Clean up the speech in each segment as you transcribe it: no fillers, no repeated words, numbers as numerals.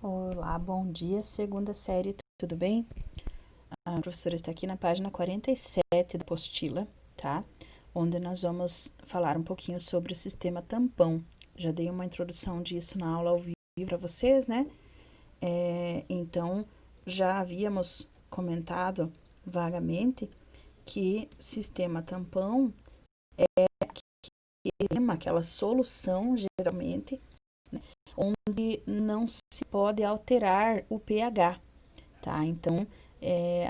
Olá, bom dia, segunda série, tudo bem? A professora está aqui na página 47 da apostila, tá? Onde nós vamos falar um pouquinho sobre o sistema tampão. Já dei uma introdução disso na aula ao vivo para vocês, né? Então, já havíamos comentado vagamente que sistema tampão é aquela solução, geralmente, onde não se pode alterar o pH, tá? Então,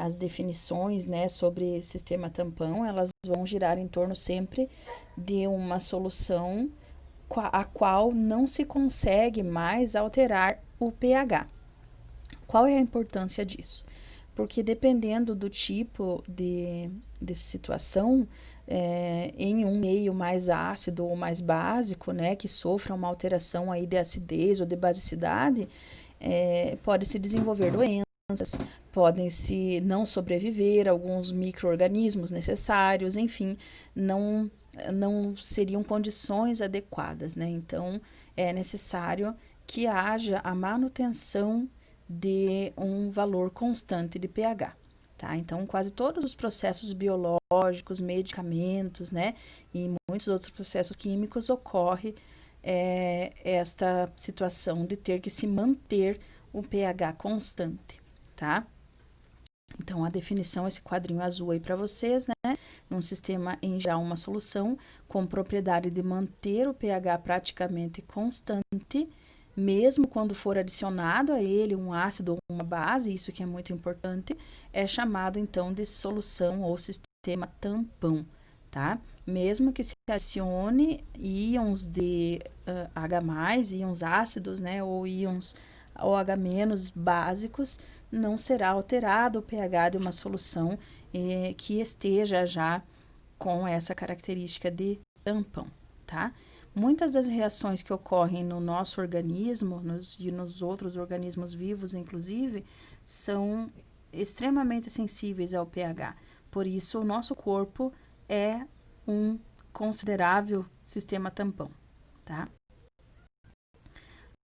as definições, né, sobre sistema tampão, elas vão girar em torno sempre de uma solução a qual não se consegue mais alterar o pH. Qual é a importância disso? Porque dependendo do tipo de situação, em um meio mais ácido ou mais básico, né, que sofra uma alteração aí de acidez ou de basicidade, pode se desenvolver doenças, podem se não sobreviver alguns micro-organismos necessários, enfim, não seriam condições adequadas, né? Então, é necessário que haja a manutenção de um valor constante de pH. Tá? Então, quase todos os processos biológicos, medicamentos, né, e muitos outros processos químicos ocorre esta situação de ter que se manter o pH constante, tá? Então, a definição, esse quadrinho azul aí para vocês, né? Num sistema, em geral, uma solução com propriedade de manter o pH praticamente constante, mesmo quando for adicionado a ele um ácido ou uma base, isso que é muito importante, é chamado, então, de solução ou sistema tampão, tá? Mesmo que se adicione íons de H+, íons ácidos, né? Ou íons OH- básicos, não será alterado o pH de uma solução que esteja já com essa característica de tampão, tá? Muitas das reações que ocorrem no nosso organismo e nos outros organismos vivos, inclusive, são extremamente sensíveis ao pH. Por isso, o nosso corpo é um considerável sistema tampão, tá?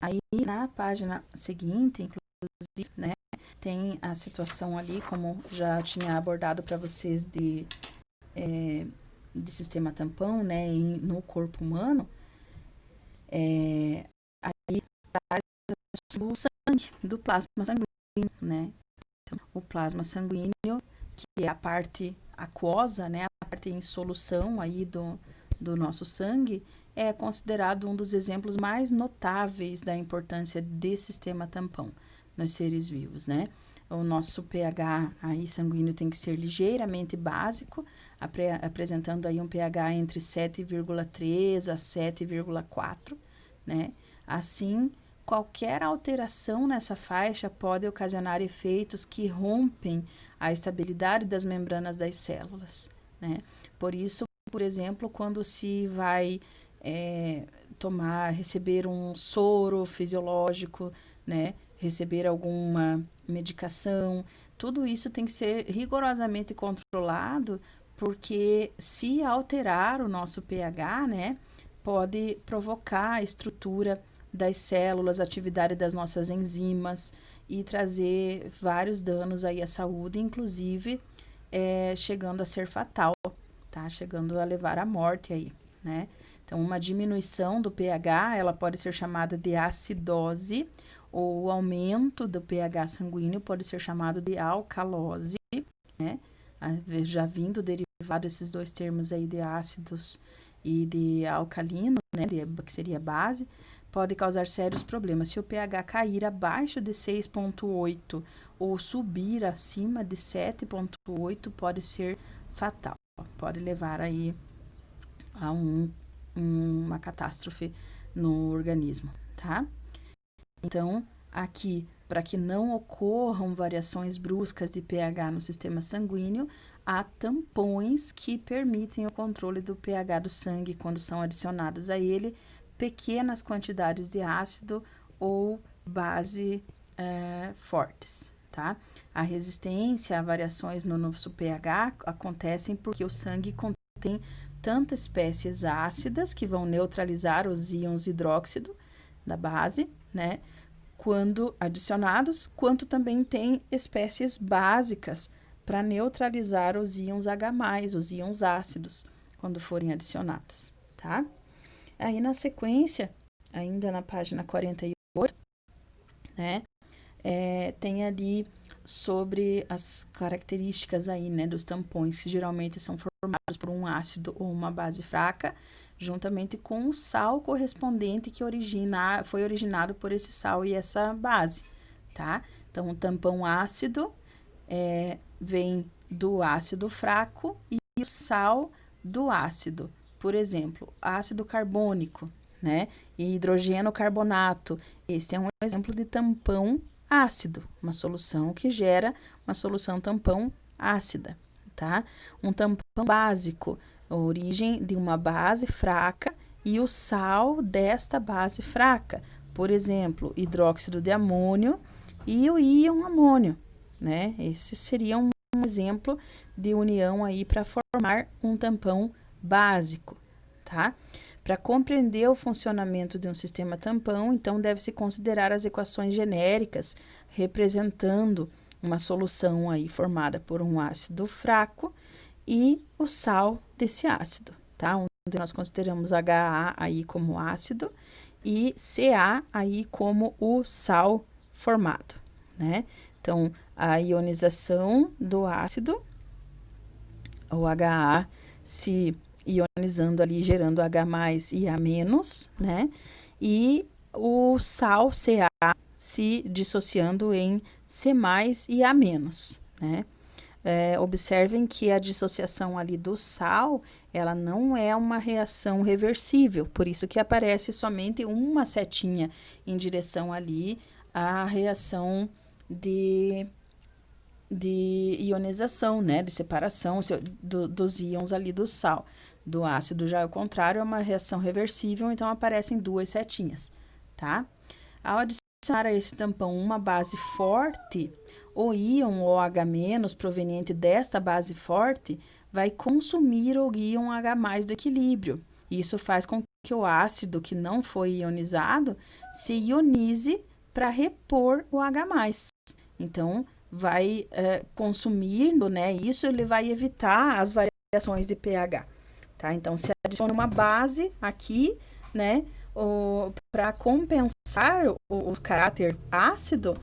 Aí, na página seguinte, inclusive, né, tem a situação ali, como já tinha abordado para vocês, de sistema tampão, né, no corpo humano, aí traz o sangue, do plasma sanguíneo, né. Então, o plasma sanguíneo, que é a parte aquosa, né, a parte em solução aí do nosso sangue, é considerado um dos exemplos mais notáveis da importância desse sistema tampão nos seres vivos, né? O nosso pH aí sanguíneo tem que ser ligeiramente básico, apresentando aí um pH entre 7,3 a 7,4, né? Assim, qualquer alteração nessa faixa pode ocasionar efeitos que rompem a estabilidade das membranas das células, né? Por isso, por exemplo, quando se vai receber um soro fisiológico, né? Receber alguma medicação, tudo isso tem que ser rigorosamente controlado, porque se alterar o nosso pH, né, pode provocar a estrutura das células, a atividade das nossas enzimas e trazer vários danos aí à saúde, inclusive chegando a ser fatal, tá? Chegando a levar à morte aí, né? Então, uma diminuição do pH, ela pode ser chamada de acidose, ou o aumento do pH sanguíneo pode ser chamado de alcalose, né? Já vindo derivado esses dois termos aí de ácidos e de alcalino, né? Que seria base, pode causar sérios problemas. Se o pH cair abaixo de 6,8 ou subir acima de 7,8, pode ser fatal. Pode levar aí a uma catástrofe no organismo, tá? Então, aqui, para que não ocorram variações bruscas de pH no sistema sanguíneo, há tampões que permitem o controle do pH do sangue quando são adicionadas a ele pequenas quantidades de ácido ou base fortes, tá? A resistência a variações no nosso pH acontecem porque o sangue contém tanto espécies ácidas que vão neutralizar os íons hidróxido da base, né? quando adicionados, quanto também tem espécies básicas para neutralizar os íons H+, os íons ácidos, quando forem adicionados, tá? Aí, na sequência, ainda na página 48, né, tem ali sobre as características aí, né, dos tampões, que geralmente são formados por um ácido ou uma base fraca, juntamente com o sal correspondente que foi originado por esse sal e essa base, tá? Então, o tampão ácido vem do ácido fraco e o sal do ácido. Por exemplo, ácido carbônico, né? E hidrogênio carbonato. Esse é um exemplo de tampão ácido, uma solução que gera uma solução tampão ácida, tá? Um tampão básico, a origem de uma base fraca e o sal desta base fraca. Por exemplo, hidróxido de amônio e o íon amônio, né? Esse seria um exemplo de união aí para formar um tampão básico, tá? Para compreender o funcionamento de um sistema tampão, então deve-se considerar as equações genéricas representando uma solução aí formada por um ácido fraco e o sal desse ácido, tá? Onde nós consideramos HA aí como ácido e Ca aí como o sal formado, né? Então, a ionização do ácido, o HA se ionizando ali, gerando H+ e A-, né? E o sal Ca se dissociando em C+ e A-, né? Observem que a dissociação ali do sal, ela não é uma reação reversível, por isso que aparece somente uma setinha em direção ali à reação de ionização, né, de separação dos íons ali do sal. Do ácido já ao contrário, é uma reação reversível, então aparecem duas setinhas, tá? Ao adicionar a esse tampão uma base forte, o íon OH- proveniente desta base forte vai consumir o íon H+ do equilíbrio. Isso faz com que o ácido que não foi ionizado se ionize para repor o H+. Então, vai consumindo, né? Isso ele vai evitar as variações de pH, tá? Então, se adiciona uma base aqui, né? Para compensar o caráter ácido,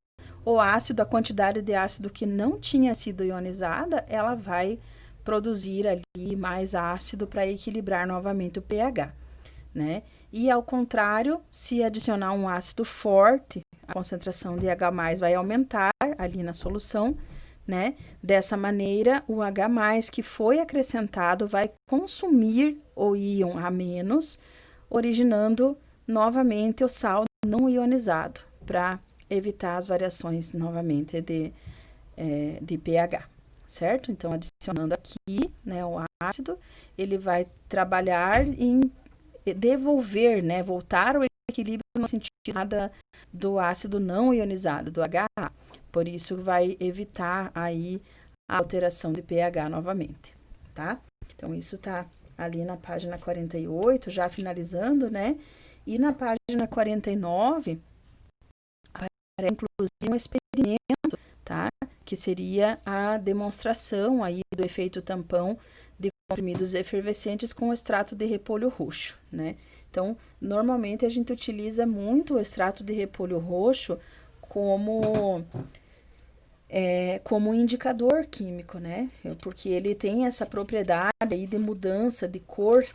a quantidade de ácido que não tinha sido ionizada, ela vai produzir ali mais ácido para equilibrar novamente o pH, né? E ao contrário, se adicionar um ácido forte, a concentração de H+ vai aumentar ali na solução, né? Dessa maneira, o H+ que foi acrescentado vai consumir o íon A-, originando novamente o sal não ionizado, para evitar as variações novamente de pH, certo? Então, adicionando aqui, né, o ácido, ele vai trabalhar em devolver, né, voltar ao equilíbrio no sentido do ácido não ionizado, do HA. Por isso, vai evitar aí a alteração de pH novamente, tá? Então, isso tá ali na página 48, já finalizando, né? E na página 49, inclusive um experimento, tá? Que seria a demonstração aí do efeito tampão de comprimidos efervescentes com extrato de repolho roxo, né? Então, normalmente a gente utiliza muito o extrato de repolho roxo como um indicador químico, né? Porque ele tem essa propriedade aí de mudança de cor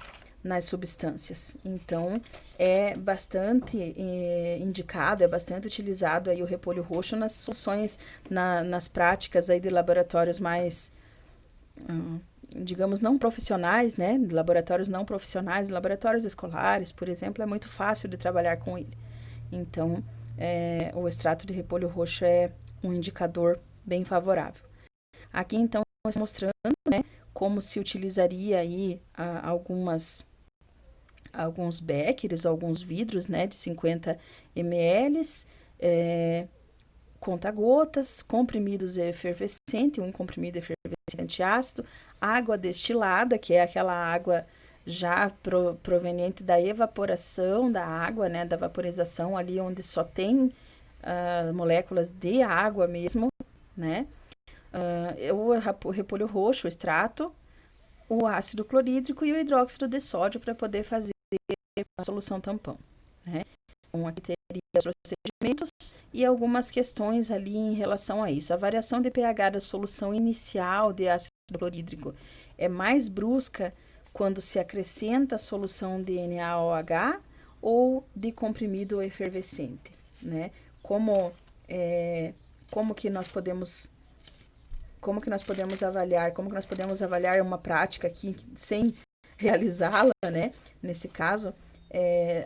nas substâncias. Então, é bastante indicado, é bastante utilizado aí o repolho roxo nas soluções, nas práticas aí de laboratórios mais, digamos, não profissionais, né? Laboratórios não profissionais, laboratórios escolares, por exemplo, é muito fácil de trabalhar com ele. Então, o extrato de repolho roxo é um indicador bem favorável. Aqui, então, estamos mostrando, né, como se utilizaria aí alguns béqueres, alguns vidros, né, de 50 ml, conta-gotas, comprimidos efervescente, um comprimido efervescente ácido, água destilada, que é aquela água já proveniente da evaporação da água, né, da vaporização ali onde só tem moléculas de água mesmo, né? O repolho roxo, o extrato, o ácido clorídrico e o hidróxido de sódio para poder fazer a solução tampão, né? Então, aqui teria os procedimentos e algumas questões ali em relação a isso. A variação de pH da solução inicial de ácido clorídrico é mais brusca quando se acrescenta a solução de NaOH ou de comprimido efervescente, né? Como que nós podemos avaliar uma prática aqui sem realizá-la, né? Nesse caso,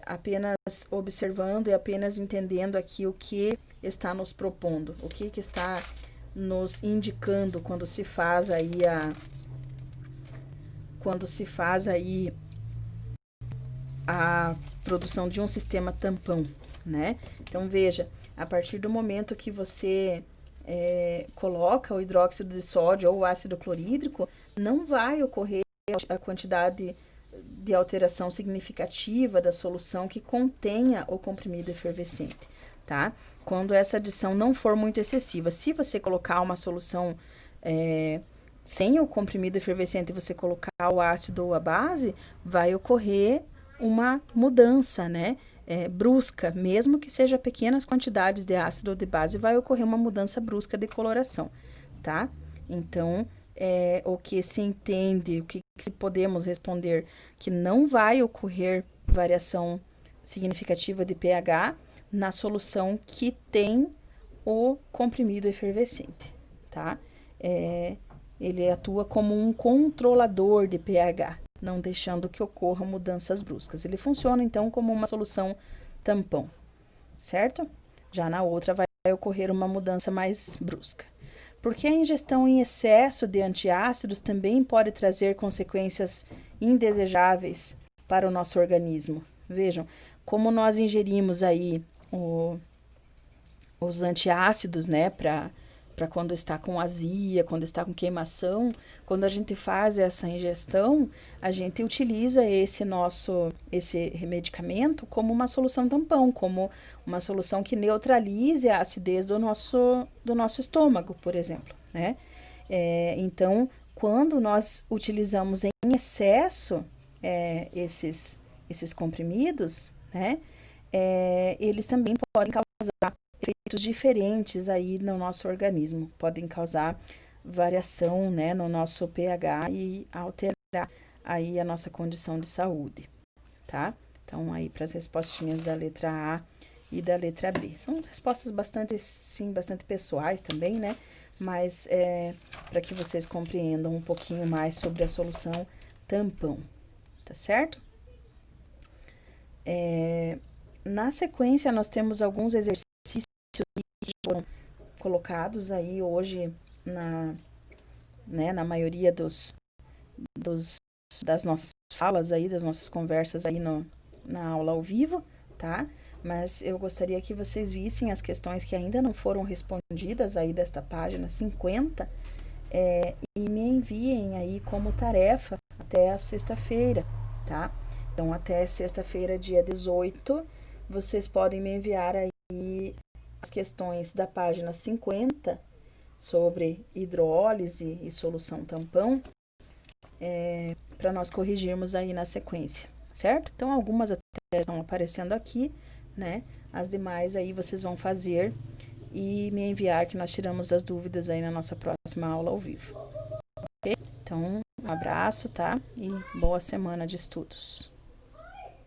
apenas observando e apenas entendendo aqui o que está nos propondo, o que está nos indicando quando se faz a produção de um sistema tampão, né? Então, veja, a partir do momento que você coloca o hidróxido de sódio ou o ácido clorídrico, não vai ocorrer a quantidade de alteração significativa da solução que contenha o comprimido efervescente, tá? Quando essa adição não for muito excessiva. Se você colocar uma solução sem o comprimido efervescente e você colocar o ácido ou a base, vai ocorrer uma mudança, né? Brusca, mesmo que seja pequenas quantidades de ácido ou de base, vai ocorrer uma mudança brusca de coloração, tá? Então, o que se entende, o que podemos responder, que não vai ocorrer variação significativa de pH na solução que tem o comprimido efervescente, tá? Ele atua como um controlador de pH, não deixando que ocorram mudanças bruscas. Ele funciona, então, como uma solução tampão, certo? Já na outra vai ocorrer uma mudança mais brusca. Porque a ingestão em excesso de antiácidos também pode trazer consequências indesejáveis para o nosso organismo. Vejam, como nós ingerimos aí os antiácidos, né, para quando está com azia, quando está com queimação, quando a gente faz essa ingestão, a gente utiliza esse medicamento como uma solução tampão, como uma solução que neutralize a acidez do nosso estômago, por exemplo, né? Então, quando nós utilizamos em excesso esses comprimidos, né, eles também podem causar efeitos diferentes aí no nosso organismo, podem causar variação, né, no nosso pH e alterar aí a nossa condição de saúde, tá? Então, aí para as respostinhas da letra A e da letra B. São respostas bastante pessoais também, né? Mas para que vocês compreendam um pouquinho mais sobre a solução tampão, tá certo? Na sequência, nós temos alguns exercícios que foram colocados aí hoje na maioria das nossas falas aí, das nossas conversas aí na aula ao vivo, tá? Mas eu gostaria que vocês vissem as questões que ainda não foram respondidas aí desta página 50 e me enviem aí como tarefa até a sexta-feira, tá? Então, até sexta-feira, dia 18, vocês podem me enviar aí as questões da página 50 sobre hidrólise e solução tampão, para nós corrigirmos aí na sequência, certo? Então, algumas até estão aparecendo aqui, né? As demais aí vocês vão fazer e me enviar, que nós tiramos as dúvidas aí na nossa próxima aula ao vivo. Ok? Então, um abraço, tá? E boa semana de estudos.